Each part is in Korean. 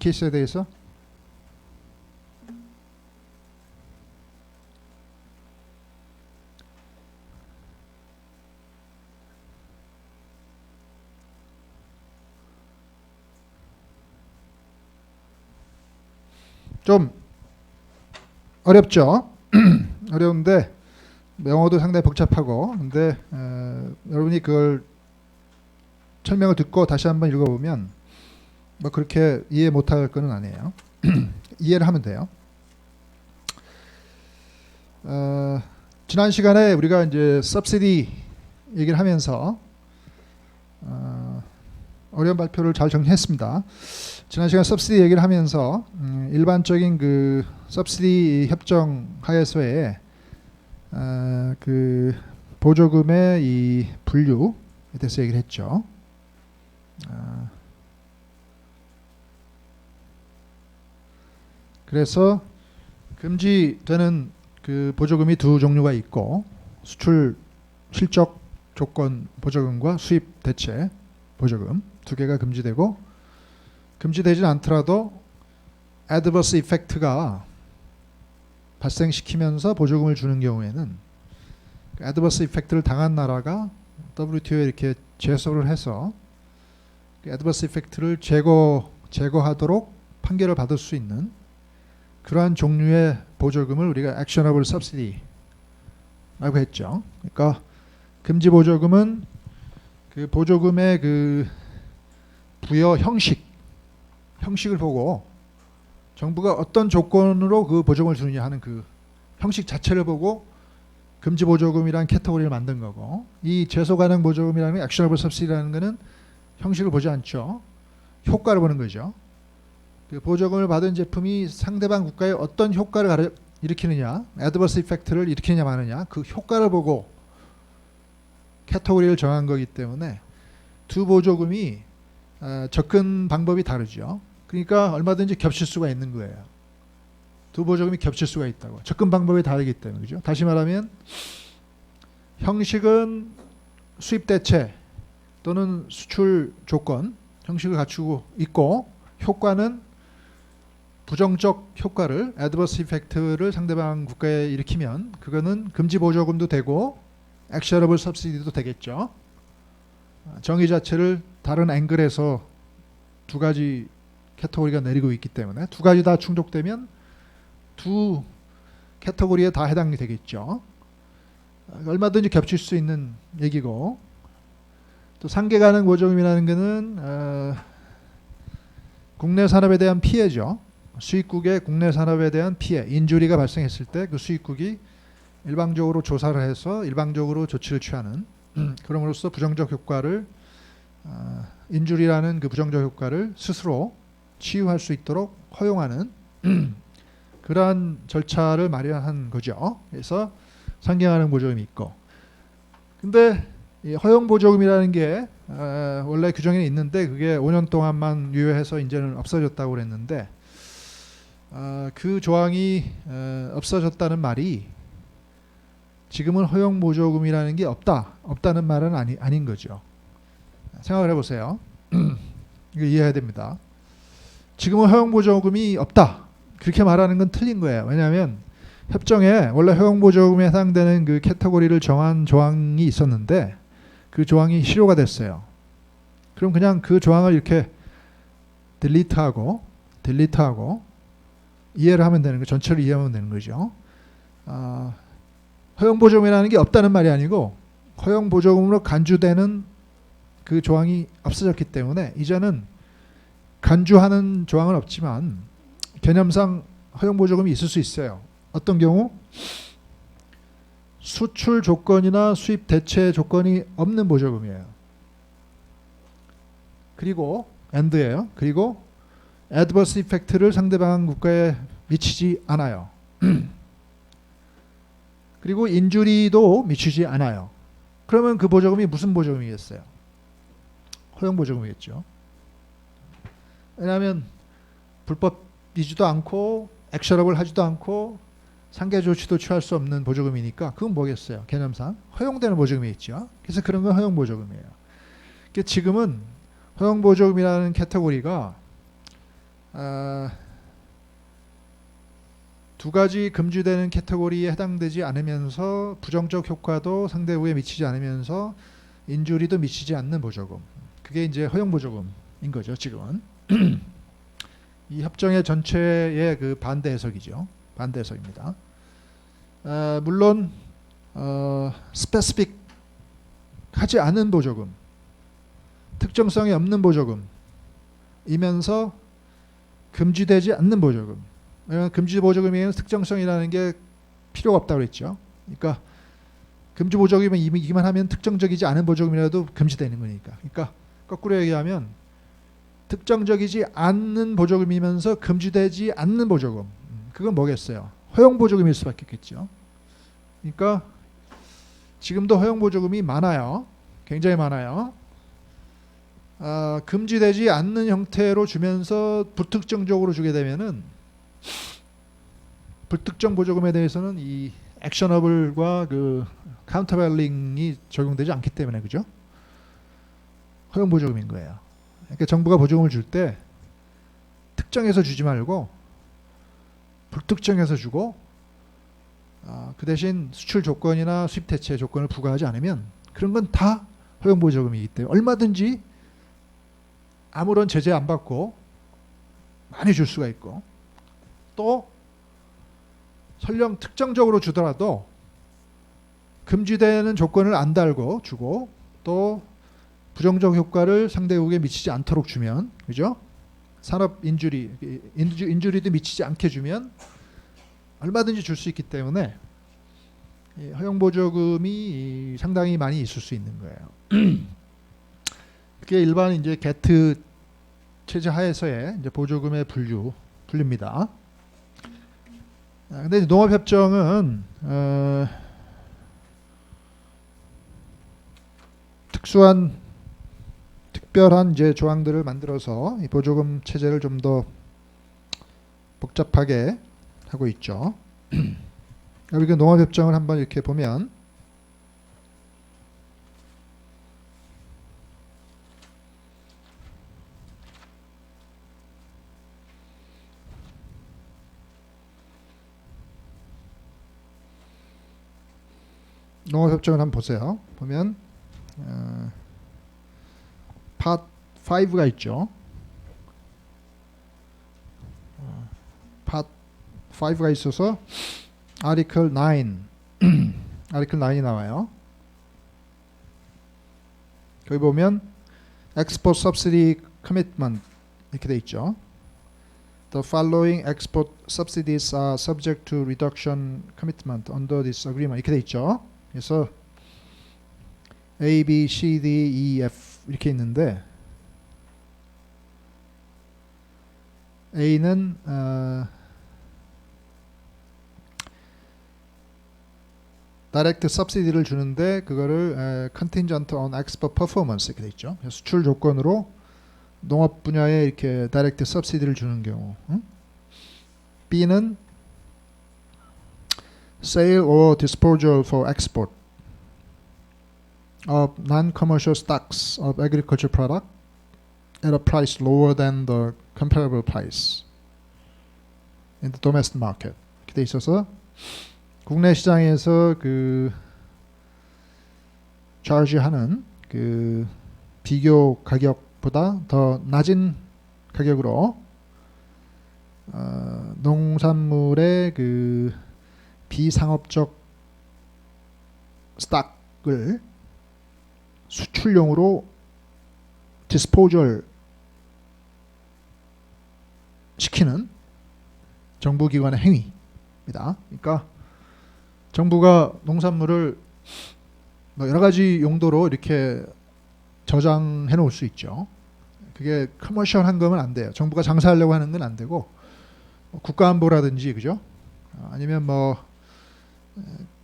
케이스에 대해서? 좀 어렵죠? 어려운데 영어도 상당히 복잡하고, 근데 여러분이 그걸 설명을 듣고 다시 한번 읽어보면 뭐 그렇게 이해 못할 거는 아니에요. 이해를 하면 돼요. 지난 시간에 우리가 이제 subsidy 얘기를 하면서 어려운 발표를 잘 정리했습니다. 지난 시간 subsidy 얘기를 하면서 일반적인 그 subsidy 협정 하에서의 그 보조금의 이 분류에 대해서 얘기를 했죠. 그래서 금지되는 그 보조금이 두 종류가 있고, 수출 실적 조건 보조금과 수입 대체 보조금 두 개가 금지되고, 금지되진 않더라도 adverse effect가 발생시키면서 보조금을 주는 경우에는 그 adverse effect를 당한 나라가 WTO에 이렇게 제소를 해서 그 adverse effect를 제거하도록 판결을 받을 수 있는 그러한 종류의 보조금을 우리가 actionable subsidy라고 했죠. 그러니까 금지 보조금은 그 보조금의 그 부여 형식을 보고 정부가 어떤 조건으로 그 보조금을 주느냐 하는 그 형식 자체를 보고 금지 보조금이라는 캐터고리를 만든 거고, 이 제소 가능 보조금이라는 actionable subsidy라는 거는 형식을 보지 않죠. 효과를 보는 거죠. 그 보조금을 받은 제품이 상대방 국가에 어떤 효과를 일으키느냐, adverse effect를 일으키느냐 마느냐, 그 효과를 보고 캐터고리를 정한 거기 때문에 두 보조금이 접근 방법이 다르죠. 그러니까 얼마든지 겹칠 수가 있는 거예요. 두 보조금이 겹칠 수가 있다고. 접근 방법이 다르기 때문에. 그죠? 다시 말하면 형식은 수입 대체 또는 수출 조건 형식을 갖추고 있고, 효과는 부정적 효과를 adverse effect를 상대방 국가에 일으키면 그거는 금지 보조금도 되고 actionable subsidy도 되겠죠. 정의 자체를 다른 앵글에서 두 가지 캐터고리가 내리고 있기 때문에 두 가지 다 충족되면 두 캐터고리에 다 해당이 되겠죠. 얼마든지 겹칠 수 있는 얘기고, 또 상계 가능 보조금이라는 것은 국내 산업에 대한 피해죠. 수입국의 국내 산업에 대한 피해, 인주리가 발생했을 때 그 수입국이 일방적으로 조사를 해서 일방적으로 조치를 취하는, 그럼으로써 부정적 효과를 인주리라는 그 부정적 효과를 스스로 치유할 수 있도록 허용하는 그러한 절차를 마련한 거죠. 그래서 상계가능 보조금이 있고, 근데 이 허용 보조금이라는 게 원래 규정에 있는데 그게 5년 동안만 유효해서 이제는 없어졌다고 그랬는데, 그 조항이 없어졌다는 말이 지금은 허용 보조금이라는 게 없다는 말은 아닌 거죠. 생각을 해보세요. 이거 이해해야 됩니다. 지금은 허용 보조금이 없다, 그렇게 말하는 건 틀린 거예요. 왜냐하면 협정에 원래 허용 보조금에 해당되는 그 캐터고리를 정한 조항이 있었는데 그 조항이 실효가 됐어요. 그럼 그냥 그 조항을 이렇게 딜리트하고 이해를 하면 되는 거, 전체를 이해하면 되는 거죠. 허용 보조금이라는 게 없다는 말이 아니고 허용 보조금으로 간주되는 그 조항이 없어졌기 때문에 이제는 간주하는 조항은 없지만 개념상 허용 보조금이 있을 수 있어요. 어떤 경우? 수출 조건이나 수입 대체 조건이 없는 보조금이에요. 그리고 AND예요. 그리고 adverse effect를 상대방 국가에 미치지 않아요. 그리고 인주리도 미치지 않아요. 그러면 그 보조금이 무슨 보조금이겠어요? 허용 보조금이겠죠. 왜냐하면 불법이지도 않고 액션업을 하지도 않고 상계 조치도 취할 수 없는 보조금이니까 그건 뭐겠어요? 개념상 허용되는 보조금이 있죠. 그래서 그런 건 허용 보조금이에요. 지금은 허용 보조금이라는 캐테고리가 아, 두 가지 금지되는 카테고리에 해당되지 않으면서 부정적 효과도 상대국에 미치지 않으면서 인주리도 미치지 않는 보조금. 그게 이제 허용 보조금인 거죠, 지금은. 이 협정의 전체의 그 반대 해석이죠. 반대 해석입니다. 물론 스페시픽 하지 않은 보조금, 특정성이 없는 보조금이면서 금지되지 않는 보조금. 금지 보조금에는 특정성이라는 게 필요가 없다고 그랬죠. 그러니까 금지 보조금이면 이기만 하면 특정적이지 않은 보조금이라도 금지되는 거니까. 그러니까 거꾸로 얘기하면 특정적이지 않는 보조금이면서 금지되지 않는 보조금. 그건 뭐겠어요? 허용 보조금일 수밖에 없겠죠. 그러니까 지금도 허용 보조금이 많아요. 굉장히 많아요. 금지되지 않는 형태로 주면서 불특정적으로 주게 되면은 불특정 보조금에 대해서는 이 액셔너블과 그 카운터밸링이 적용되지 않기 때문에 그죠? 허용 보조금인 거예요. 그러니까 정부가 보조금을 줄 때 특정해서 주지 말고 불특정해서 주고 그 대신 수출 조건이나 수입 대체 조건을 부과하지 않으면 그런 건 다 허용 보조금이기 때문에 얼마든지 아무런 제재 안 받고 많이 줄 수가 있고 또 설령 특정적으로 주더라도 금지되는 조건을 안 달고 주고 또 부정적 효과를 상대국에 미치지 않도록 주면 그죠? 산업 인주리도 미치지 않게 주면 얼마든지 줄 수 있기 때문에 허용 보조금이 상당히 많이 있을 수 있는 거예요. 그게 일반 이제 게트 체제 하에서의 이제 보조금의 분류입니다. 근데 농업협정은 특별한 이제 조항들을 만들어서 이 보조금 체제를 좀 더 복잡하게 하고 있죠. 여기 농업협정을 한번 이렇게 보면 농업협정을 한번 보세요. 보면 Part 5가 있죠. Part 5가 있어서 Article 9 Article 9이 나와요. 거기 보면 Export Subsidy Commitment 이렇게 돼 있죠. The following export subsidies are subject to reduction commitment under this agreement 이렇게 돼 있죠. 그래서 A, B, C, D, E, F 이렇게 있는데 A는 다이렉트 subsidy를 주는데 그거를 contingent on export performance 이렇게 돼 있죠. 수출 조건으로 농업 분야에 이렇게 다이렉트 subsidy를 주는 경우. B는 sale or disposal for export of non-commercial stocks of agriculture product at a price lower than the comparable price in the domestic market. 이렇게 돼 있어서 국내 시장에서 그 charge하는 그 비교 가격보다 더 낮은 가격으로 농산물의 그 비상업적 스탁을 수출용으로 디스포절 시키는 정부기관의 행위입니다. 그러니까 정부가 농산물을 뭐 여러 가지 용도로 이렇게 저장해 놓을 수 있죠. 그게 커머셜한 거면 안 돼요. 정부가 장사하려고 하는 건 안 되고 국가안보라든지 그죠? 아니면 뭐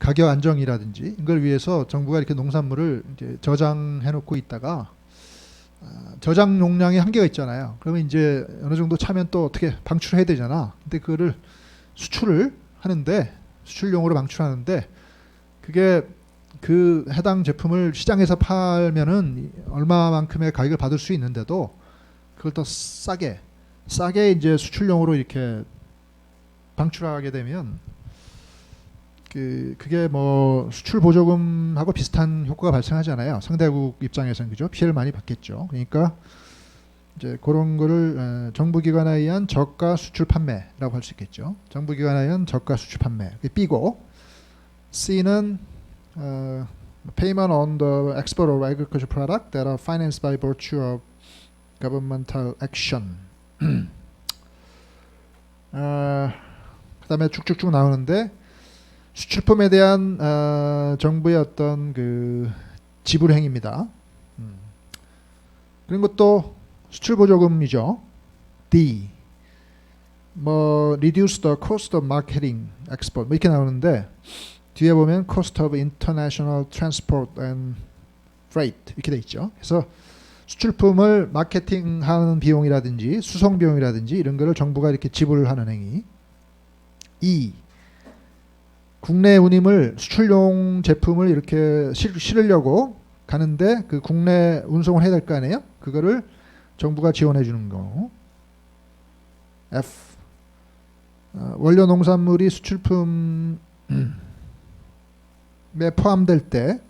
가격 안정이라든지 이걸 위해서 정부가 이렇게 농산물을 이제 저장해 놓고 있다가 저장 용량에 한계가 있잖아요. 그러면 이제 어느 정도 차면 또 어떻게 방출해야 되잖아. 근데 그거를 수출을 하는데 수출용으로 방출하는데 그게 그 해당 제품을 시장에서 팔면은 얼마만큼의 가격을 받을 수 있는데도 그걸 더 싸게 싸게 이제 수출용으로 이렇게 방출하게 되면 그게 뭐 수출 보조금하고 비슷한 효과가 발생하잖아요. 상대국 입장에서는 그죠? 피해를 많이 받겠죠. 그러니까 이제 그런 거를 정부기관에 의한 저가 수출 판매라고 할 수 있겠죠. 정부기관에 의한 저가 수출 판매. 그게 B고, C는 payment on the export of agricultural product that are financed by virtue of governmental action. 그다음에 쭉쭉쭉 나오는데 수출품에 대한 정부의 어떤 그 지불 행위입니다. 그런 것도 수출 보조금이죠. D. 뭐 reduce the cost of marketing export 뭐 이렇게 나오는데 뒤에 보면 cost of international transport and freight 이렇게 돼 있죠. 그래서 수출품을 마케팅하는 비용이라든지 수송 비용이라든지 이런 거를 정부가 이렇게 지불하는 행위. E. 국내 운임을 수출용 제품을 이렇게 실으려고 가는데 그 국내 운송을 해야 될 거 아니에요? 그거를 정부가 지원해 주는 거. F. 원료 농산물이 수출품에 포함될 때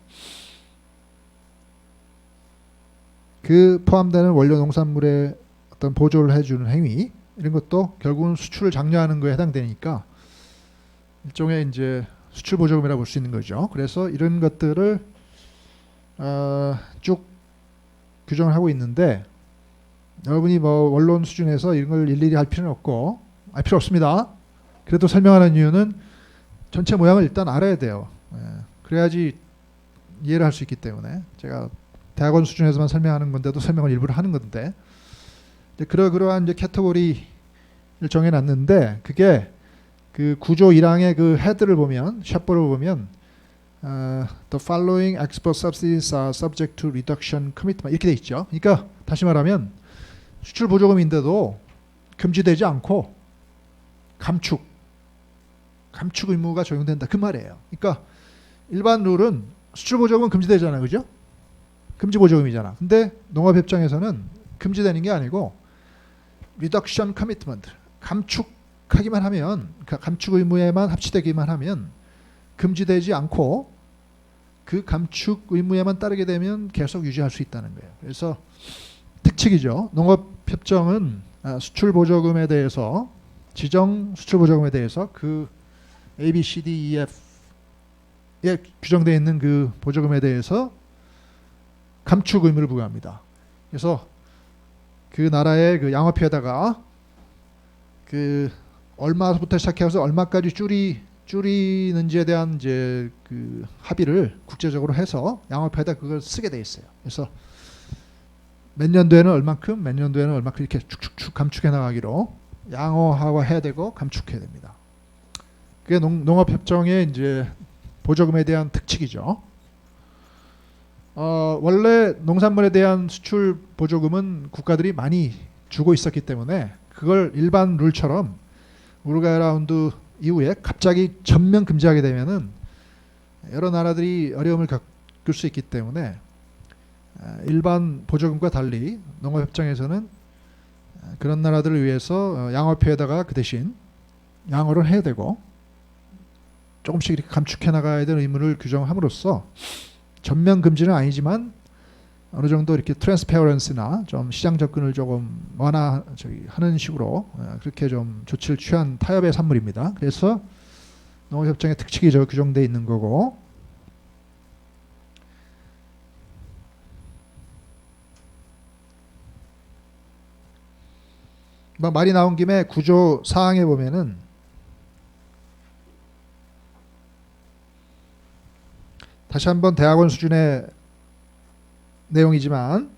그 포함되는 원료 농산물에 어떤 보조를 해주는 행위 이런 것도 결국은 수출을 장려하는 거에 해당되니까 일종의 이제 수출 보조금이라고 볼 수 있는 거죠. 그래서 이런 것들을 쭉 규정을 하고 있는데 여러분이 뭐 원론 수준에서 이런 걸 일일이 할 필요는 없고 알 필요 없습니다. 그래도 설명하는 이유는 전체 모양을 일단 알아야 돼요. 그래야지 이해를 할 수 있기 때문에 제가 대학원 수준에서만 설명하는 건데도 설명을 일부러 하는 건데 그러한 이제 캐터고리를 정해놨는데 그게 그 구조 1항의 그 헤드를 보면 샤프를 보면 the following export subsidies are subject to reduction commitment 이렇게 돼 있죠. 그러니까 다시 말하면 수출 보조금인데도 금지되지 않고 감축 의무가 적용된다 그 말이에요. 그러니까 일반 룰은 수출 보조금은 금지되잖아요, 그죠? 금지 보조금이잖아. 근데 농업협정에서는 금지되는 게 아니고 reduction commitment 감축하기만 하면 감축 의무에만 합치되기만 하면 금지되지 않고 그 감축 의무에만 따르게 되면 계속 유지할 수 있다는 거예요. 그래서 특칙이죠. 농업협정은 수출 보조금에 대해서 지정 수출 보조금에 대해서 그 A, B, C, D, E, F에 규정되어 있는 그 보조금에 대해서 감축 의무를 부과합니다. 그래서 그 나라의 그 양어표에다가 그 얼마부터 시작해서 얼마까지 줄이는지에 대한 이제 그 합의를 국제적으로 해서 양어표에다 그걸 쓰게 돼 있어요. 그래서 몇 년도에는 얼만큼, 몇 년도에는 얼만큼 이렇게 축축축 감축해 나가기로 양호화해야 되고 감축해야 됩니다. 그게 농업협정의 이제 보조금에 대한 특칙이죠. 원래 농산물에 대한 수출 보조금은 국가들이 많이 주고 있었기 때문에 그걸 일반 룰처럼 우루과이 라운드 이후에 갑자기 전면 금지하게 되면은 여러 나라들이 어려움을 겪을 수 있기 때문에 일반 보조금과 달리 농업협정에서는 그런 나라들을 위해서 양어표에다가 그 대신 양어를 해야 되고 조금씩 이렇게 감축해 나가야 되는 의무를 규정함으로써 전면 금지는 아니지만 어느 정도 이렇게 트랜스페어런스나 좀 시장 접근을 조금 하는 식으로 그렇게 좀 조치를 취한 타협의 산물입니다. 그래서 농업협정의 특칙이 규정되어 있는 거고 말이 나온 김에 구조 사항에 보면은 다시 한번 대학원 수준의 내용이지만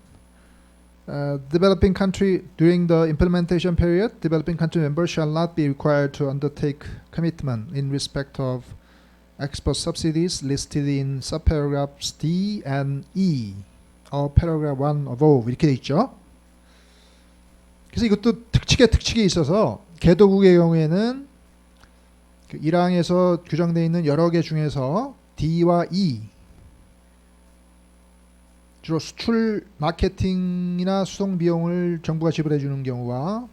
developing country during the implementation period, developing country members shall not be required to undertake commitment in respect of export subsidies listed in subparagraphs D and E of paragraph 1 above 이렇게 돼 있죠. 그래서 이것도 특칙이 있어서 개도국의 경우에는 그 1항에서 규정되어 있는 여러 개 중에서 D와 E 주로 수출 마케팅이나 수송 비용을 정부가 지불해 주는 경우와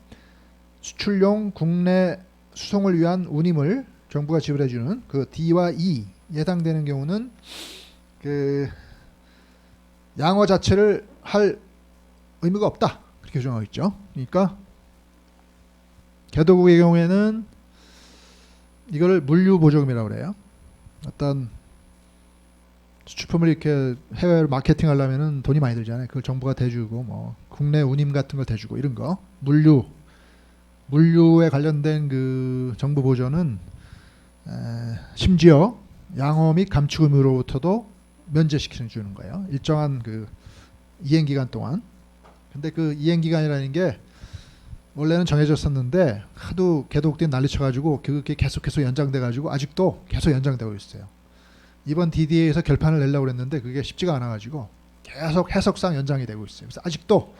수출용 국내 수송을 위한 운임을 정부가 지불해주는 그 D와 E에 해당되는 경우는 그 양어 자체를 할 의무가 없다, 그렇게 규정하고 있죠. 그러니까 개도국의 경우에는 이거를 물류보조금이라고 그래요. 어떤 수출품을 이렇게 해외로 마케팅하려면은 돈이 많이 들잖아요. 그걸 정부가 대주고 뭐 국내 운임 같은 걸 대주고 이런 거 물류에 관련된 그 정부 보조는 심지어 양어 및 감축 의무로부터도 면제시키는 주는 거예요. 일정한 그 이행 기간 동안. 근데 그 이행 기간이라는 게 원래는 정해졌었는데 하도 개도국들이 난리쳐가지고 그게 계속 연장돼가지고 아직도 계속 연장되고 있어요. 이번 DDA에서 결판을 내려고 그랬는데 그게 쉽지가 않아가지고 계속 해석상 연장이 되고 있어요. 그래서 아직도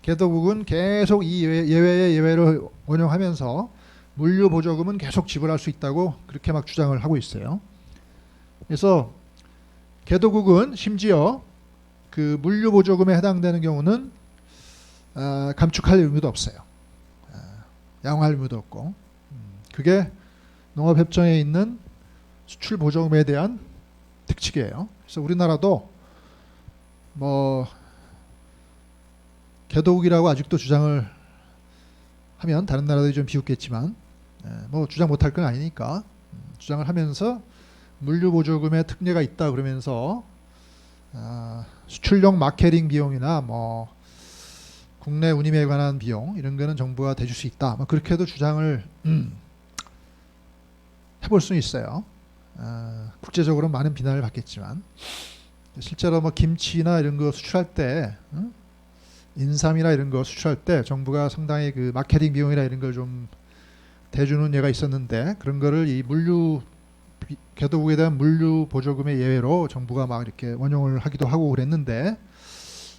개도국은 계속 이 예외의 예외를 원용하면서 물류 보조금은 계속 지불할 수 있다고 그렇게 막 주장을 하고 있어요. 그래서 개도국은 심지어 그 물류 보조금에 해당되는 경우는 감축할 의무도 없어요. 양호할 의무도 없고, 그게 농업협정에 있는 수출 보조금에 대한 특칙이에요. 그래서 우리나라도 뭐 개도국이라고 아직도 주장을 하면 다른 나라들이 좀 비웃겠지만 뭐 주장 못할 건 아니니까 주장을 하면서 물류 보조금에 특례가 있다 그러면서 수출용 마케팅 비용이나 뭐 국내 운임에 관한 비용 이런 거는 정부가 대줄 수 있다. 뭐 그렇게도 주장을 해볼 수는 있어요. 국제적으로 많은 비난을 받겠지만 실제로 뭐 김치나 이런 거 수출할 때 인삼이나 이런 거 수출할 때 정부가 상당히 그 마케팅 비용이나 이런 걸 좀 대주는 예가 있었는데 그런 거를 이 물류 개도국에 대한 물류 보조금의 예외로 정부가 막 이렇게 원용을 하기도 하고 그랬는데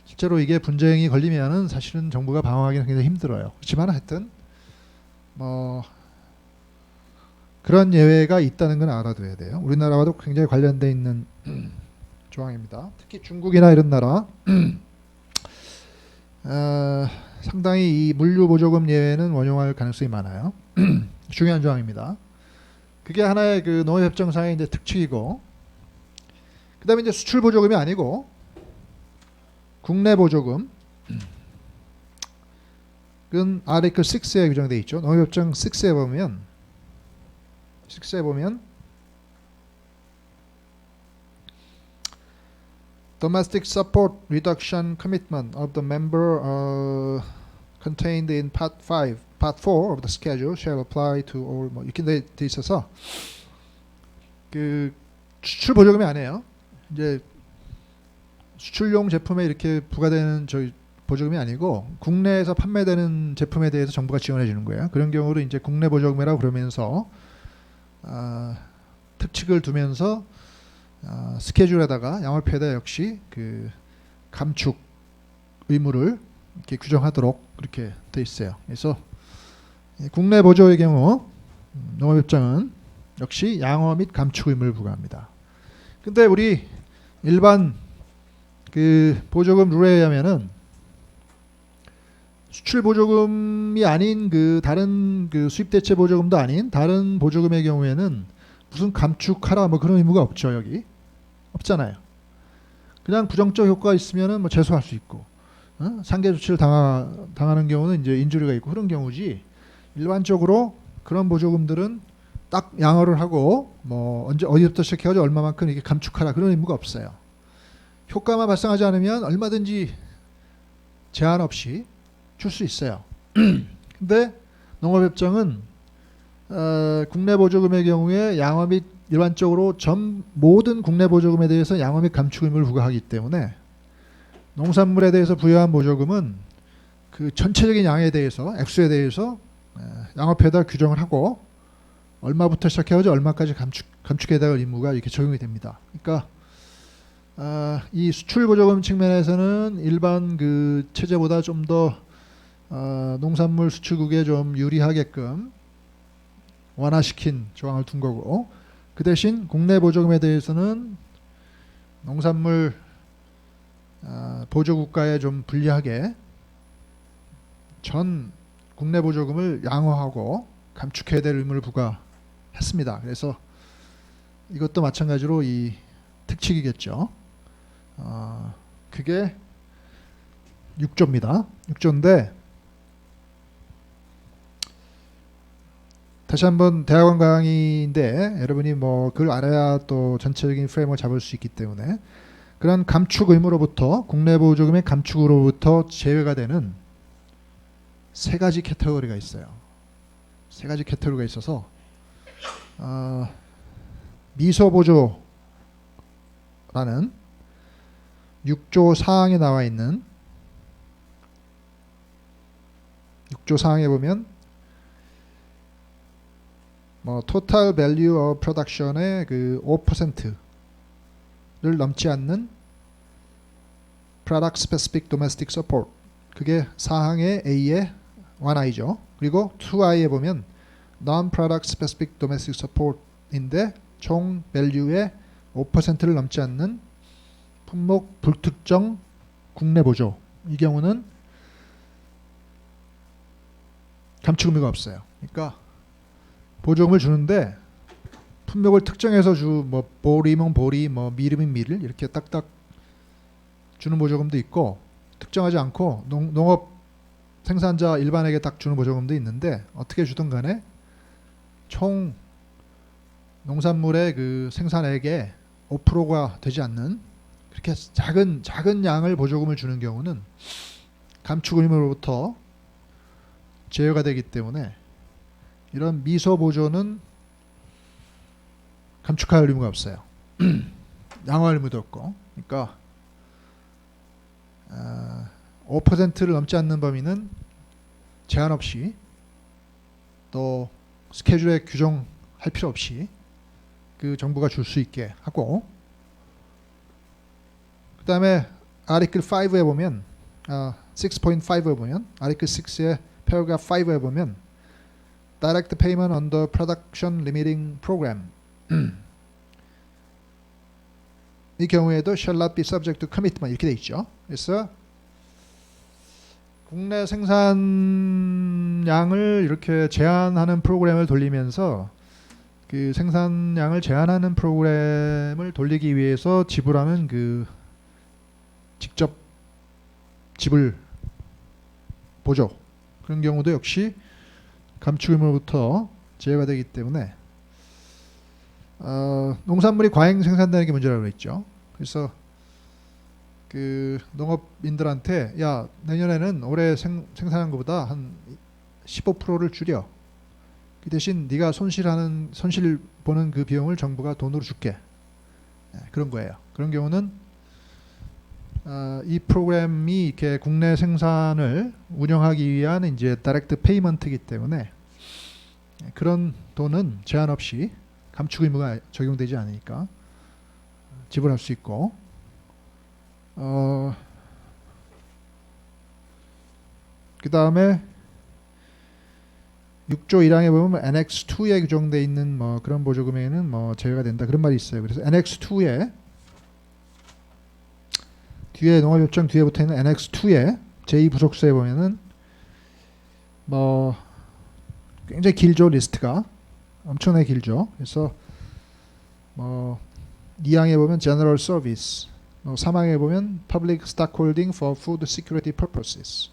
실제로 이게 분쟁이 걸리면은 사실은 정부가 방어하기는 굉장히 힘들어요. 그렇지만 하여튼 뭐 그런 예외가 있다는 건 알아둬야 돼요. 우리나라와도 굉장히 관련돼 있는 조항입니다. 특히 중국이나 이런 나라 상당히 이 물류 보조금 예외는 원용할 가능성이 많아요. 중요한 조항입니다. 그게 하나의 그 농업협정상의 이제 특칙이고, 그다음에 이제 수출 보조금이 아니고 국내 보조금. 그건 아티클 6에 규정되어 있죠. 농업협정 6에 보면 Domestic support reduction commitment of the member contained in Part 4 of the schedule shall apply to all. 뭐 이렇게 돼 있어서 그 수출 보조금이 아니에요. 이제 수출용 제품에 이렇게 부과되는 저희 보조금이 아니고 국내에서 판매되는 제품에 대해서 정부가 지원해 주는 거예요. 그런 경우를 이제 국내 보조금이라고 그러면서 특칙을 두면서 스케줄에다가 양업회에다 역시 그 감축 의무를 이렇게 규정하도록 그렇게 돼 있어요. 그래서 국내 보조의 경우 농업협정은 역시 양어 및 감축 의무를 부과합니다. 근데 우리 일반 그 보조금 룰에 의하면은 수출 보조금이 아닌 그 다른 그 수입 대체 보조금도 아닌 다른 보조금의 경우에는 무슨 감축하라 뭐 그런 의무가 없죠. 여기 없잖아요. 그냥 부정적 효과가 있으면은 뭐 제소할 수 있고, 상계 조치를 당하는 경우는 이제 인주리가 있고 그런 경우지. 일반적으로 그런 보조금들은 딱 양어를 하고 뭐 언제 어디부터 시작해가지고 얼마만큼 이렇게 감축하라 그런 의무가 없어요. 효과만 발생하지 않으면 얼마든지 제한 없이 줄 수 있어요. 근데 농업협정은 국내 보조금의 경우에 양어 및 일반적으로 모든 국내 보조금에 대해서 양어 및 감축 의무를 부과하기 때문에 농산물에 대해서 부여한 보조금은 그 전체적인 양에 대해서 액수에 대해서 양업회에다 규정을 하고 얼마부터 시작해서 얼마까지 감축해야 될 의무가 이렇게 적용이 됩니다. 그러니까 이 수출 보조금 측면에서는 일반 그 체제보다 좀 더 농산물 수출국에 좀 유리하게끔 완화시킨 조항을 둔 거고, 그 대신 국내 보조금에 대해서는 농산물 보조국가에 좀 불리하게 전 국내 보조금을 양호하고 감축해야 될 의무를 부과했습니다. 그래서 이것도 마찬가지로 이 특칙이겠죠. 그게 6조입니다. 6조인데 다시 한번 대학원 강의인데 여러분이 뭐 그걸 알아야 또 전체적인 프레임을 잡을 수 있기 때문에 그런 감축 의무로부터 국내 보조금의 감축으로부터 제외가 되는 세 가지 캐테고리가 있어요. 세 가지 캐테고리가 있어서 미소보조라는 6조 사항에 나와 있는 6조 사항에 보면 뭐 total value of production의 그 5%를 넘지 않는 product specific domestic support 그게 사항의 A의 1I죠. 그리고 2I에 보면 non-product specific domestic support인데 총 value의 5%를 넘지 않는 품목 불특정 국내 보조 이 경우는 감축 의무가 없어요. 그러니까 보조금을 주는데 품목을 특정해서 뭐 보리면 보리, 뭐 밀이면 밀 이렇게 딱딱 주는 보조금도 있고 특정하지 않고 농업 생산자 일반에게 딱 주는 보조금도 있는데 어떻게 주든 간에 총 농산물의 그 생산액의 5%가 되지 않는 그렇게 작은 양을 보조금을 주는 경우는 감축 의무로부터 제외가 되기 때문에 이런 미소 보조는 감축할 의무가 없어요. 양호할 의무도 없고, 그러니까 5%를 넘지 않는 범위는 제한 없이 또 스케줄에 규정할 필요 없이 그 정부가 줄 수 있게 하고, 그 다음에 아티클 5에 보면 6.5에 보면 아티클 6의 paragraph 5에 보면 direct payment under production limiting program 이 경우에도 shall not be subject to commitment 이렇게 돼 있죠. 그래서 국내 생산량을 이렇게 제한하는 프로그램을 돌리면서 그 생산량을 제한하는 프로그램을 돌리기 위해서 지불하는 그 직접 지불 보조 그런 경우도 역시 감축 의무로부터 제외가 되기 때문에 농산물이 과잉 생산되는 게 문제라고 그랬죠. 그래서 그 농업인들한테 야 내년에는 올해 생산한 것보다 한 15%를 줄여. 그 대신 네가 손실 보는 그 비용을 정부가 돈으로 줄게. 그런 거예요. 그런 경우는 이 프로그램이 이렇게 국내 생산을 운영하기 위한 이제 다이렉트 페이먼트이기 때문에 그런 돈은 제한 없이 감축 의무가 적용되지 않으니까 지불할 수 있고, 그 다음에 6조 1항에 보면 Annex 2에 규정되어 있는 뭐 그런 보조금에는 뭐 제외가 된다 그런 말이 있어요. 그래서 Annex 2에 뒤에 농업협정 뒤에 붙어 있는 Annex 2에 제2부속서에 보면은 뭐 굉장히 길죠. 리스트가 엄청나게 길죠. 그래서 뭐 2항에 보면 General Service, 3항에 보면 Public Stockholding for Food Security Purposes.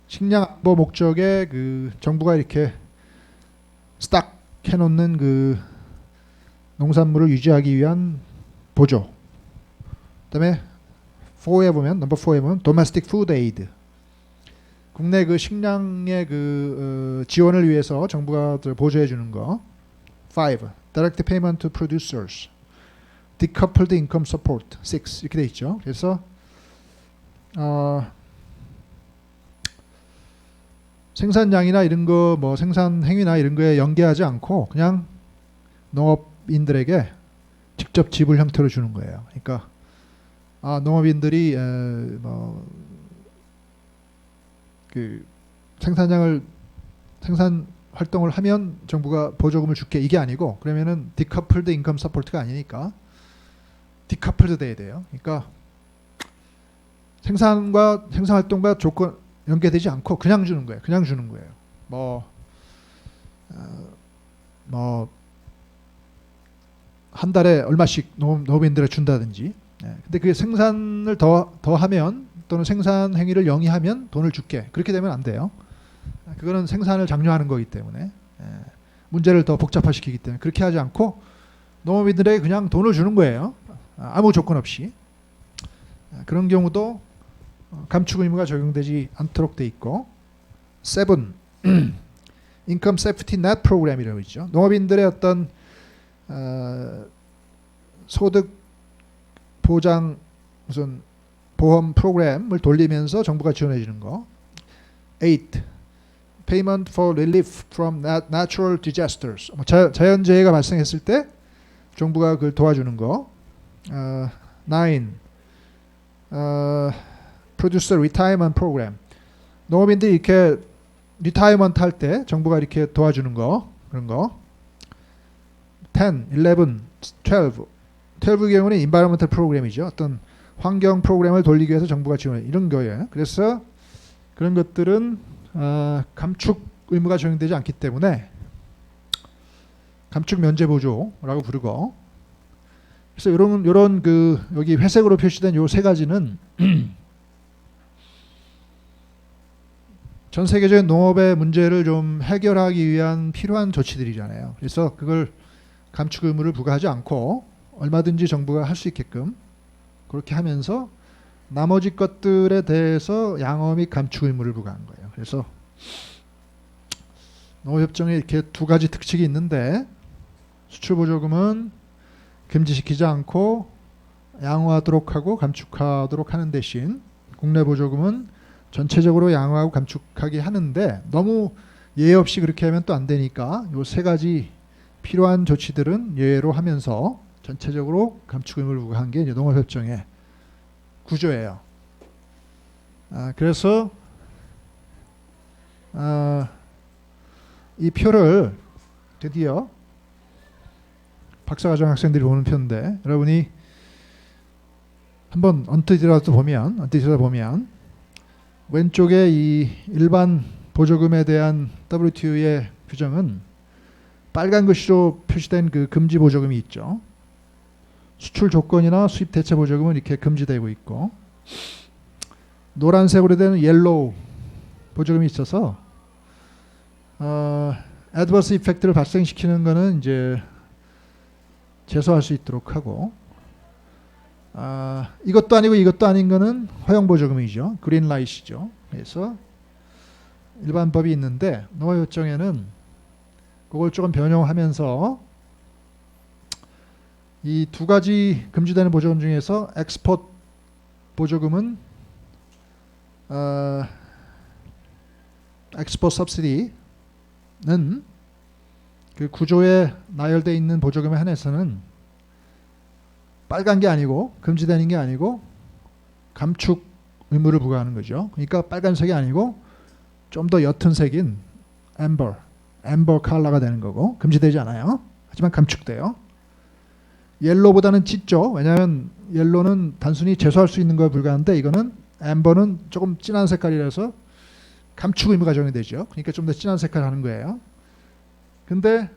식량 안보 목적에 그 정부가 이렇게 스탁 해놓는 그 농산물을 유지하기 위한 보조. 그다음에 4에 보면 넘버 4에 보면 Domestic Food Aid. 국내 그 식량의 그 지원을 위해서 정부가 보조해 주는 거. 5. Direct Payment to Producers. Decoupled Income Support. 6. 이렇게 돼 있죠. 그래서 생산량이나 이런 거 뭐 생산 행위나 이런 거에 연계하지 않고 그냥 농업인들에게 직접 지불 형태로 주는 거예요. 그러니까 농업인들이 뭐 그 생산 활동을 하면 정부가 보조금을 줄게 이게 아니고 그러면은 디커플드 인컴 서포트가 아니니까 디커플드 돼야 돼요. 그러니까 생산 활동과 조건 연계되지 않고 그냥 주는 거예요. 그냥 주는 거예요. 뭐 한 달에 얼마씩 농업인들에 준다든지. 근데 그게 생산을 더 하면 또는 생산 행위를 영위하면 돈을 줄게. 그렇게 되면 안 돼요. 그거는 생산을 장려하는 거기 때문에 문제를 더 복잡화시키기 때문에 그렇게 하지 않고 농업인들에게 그냥 돈을 주는 거예요. 아무 조건 없이. 그런 경우도 감축 의무가 적용되지 않도록 돼 있고 7. 인컴 세프티 넷 프로그램이라고 있죠. 농업인들의 어떤 소득 보장 무슨 보험 프로그램을 돌리면서 정부가 지원해 주는 거. 8. Payment for relief from natural disasters. 자연재해가 발생했을 때 정부가 그걸 도와주는 거. 9. Producer retirement program. 농업인들이 이렇게 리타이먼트 할 때 정부가 이렇게 도와주는 거. 그런 거. 10, 11, 12. 12의 경우는 environmental 프로그램이죠. 어떤 환경 프로그램을 돌리기 위해서 정부가 지원해. 이런 거예요. 그래서 그런 것들은 감축 의무가 적용되지 않기 때문에 감축 면제 보조라고 부르고. 그래서 이런 그 여기 회색으로 표시된 요 세 가지는 전 세계적인 농업의 문제를 좀 해결하기 위한 필요한 조치들이잖아요. 그래서 그걸 감축 의무를 부과하지 않고 얼마든지 정부가 할 수 있게끔 그렇게 하면서 나머지 것들에 대해서 양어 및 감축 의무를 부과한 거예요. 그래서 농업협정에 이렇게 두 가지 특징이 있는데 수출보조금은 금지시키지 않고 양호하도록 하고 감축하도록 하는 대신 국내보조금은 전체적으로 양호하고 감축하게 하는데 너무 예외 없이 그렇게 하면 또 안 되니까 요 세 가지 필요한 조치들은 예외로 하면서 전체적으로 감축 의무를 부과한 게 이제 농업협정의 구조예요. 그래서 이 표를 드디어 박사과정 학생들이 보는 표인데 여러분이 한번 언뜻 들여다보면 왼쪽에 이 일반 보조금에 대한 WTO의 규정은 빨간 글씨로 표시된 그 금지 보조금이 있죠. 수출 조건이나 수입 대체 보조금은 이렇게 금지되고 있고 노란색으로 되는 옐로우 보조금이 있어서 adverse effect를 발생시키는 거는 이제 제소할 수 있도록 하고 이것도 아니고 이것도 아닌 거는 허용 보조금이죠. 그린라이트죠. 그래서 일반 법이 있는데 농업협정에는 그걸 조금 변형하면서 이 두 가지 금지되는 보조금 중에서 엑스포트 보조금은 엑스포트 서브시디는 그 구조에 나열되어 있는 보조금에 한해서는 빨간 게 아니고 금지되는 게 아니고 감축 의무를 부과하는 거죠. 그러니까 빨간색이 아니고 좀 더 옅은 색인 앰버 컬러가 되는 거고 금지되지 않아요. 하지만 감축돼요. 옐로보다는 짙죠. 왜냐하면 옐로는 단순히 제소할 수 있는 거에 불과한데 이거는 앰버는 조금 진한 색깔이라서 감축 의무가 적용되죠. 그러니까 좀 더 진한 색깔 하는 거예요. 근데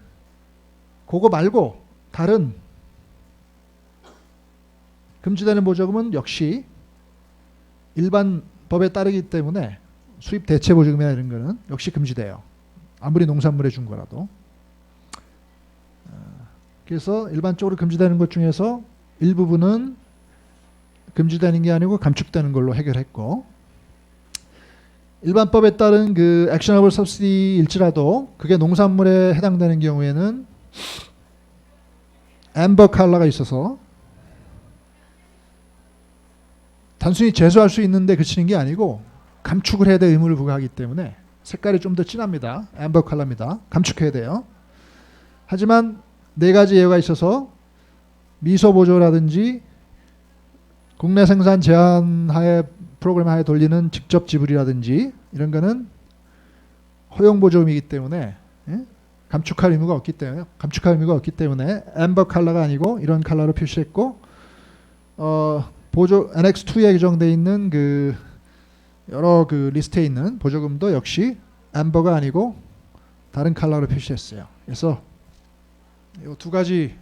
그거 말고 다른 금지되는 보조금은 역시 일반 법에 따르기 때문에 수입 대체 보조금이나 이런 거는 역시 금지돼요. 아무리 농산물에 준 거라도. 그래서 일반적으로 금지되는 것 중에서 일부분은 금지되는 게 아니고 감축되는 걸로 해결했고 일반법에 따른 그 액셔너블 서브시디일지라도 그게 농산물에 해당되는 경우에는 앰버 컬러가 있어서 단순히 제소할 수 있는데 그치는 게 아니고 감축을 해야 될 의무를 부과하기 때문에 색깔이 좀 더 진합니다. 앰버 컬러입니다. 감축해야 돼요. 하지만 네 가지 예외가 있어서 미소 보조라든지 국내 생산 제한 하에 프로그램 하에 돌리는 직접 지불이라든지 이런 거는 허용 보조금이기 때문에 감축할 의무가 없기 때문에 앰버 컬러가 아니고 이런 컬러로 표시했고 보조 NX2에 규정되어 있는 그 여러 그 리스트에 있는 보조금도 역시 앰버가 아니고 다른 컬러로 표시했어요. 그래서 이 두 가지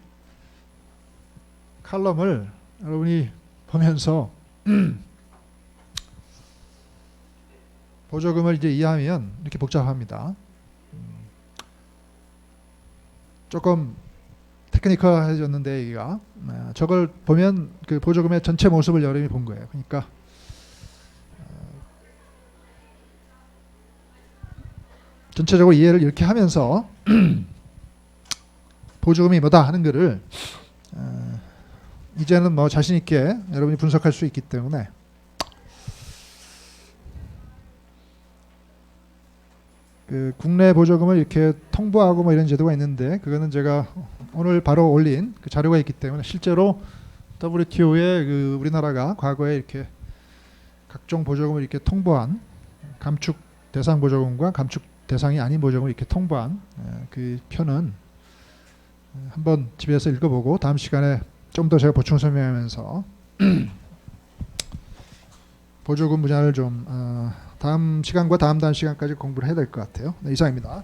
칼럼을 여러분이 보면서 보조금을 이제 이해하면 이렇게 복잡합니다. 조금 테크니컬해졌는데 얘기가 저걸 보면 그 보조금의 전체 모습을 여러분이 본 거예요. 그러니까 전체적으로 이해를 이렇게 하면서 보조금이 뭐다 하는 거를 이제는 뭐 자신 있게 여러분이 분석할 수 있기 때문에 그 국내 보조금을 이렇게 통보하고 뭐 이런 제도가 있는데 그거는 제가 오늘 바로 올린 그 자료가 있기 때문에 실제로 WTO에 그 우리나라가 과거에 이렇게 각종 보조금을 이렇게 통보한 감축 대상 보조금과 감축 대상이 아닌 보조금을 이렇게 통보한 그 표는 한번 집에서 읽어보고 다음 시간에 좀 더 제가 보충 설명하면서 보조금 분야를 좀 다음 시간과 다음 시간까지 공부를 해야 될 것 같아요. 네, 이상입니다.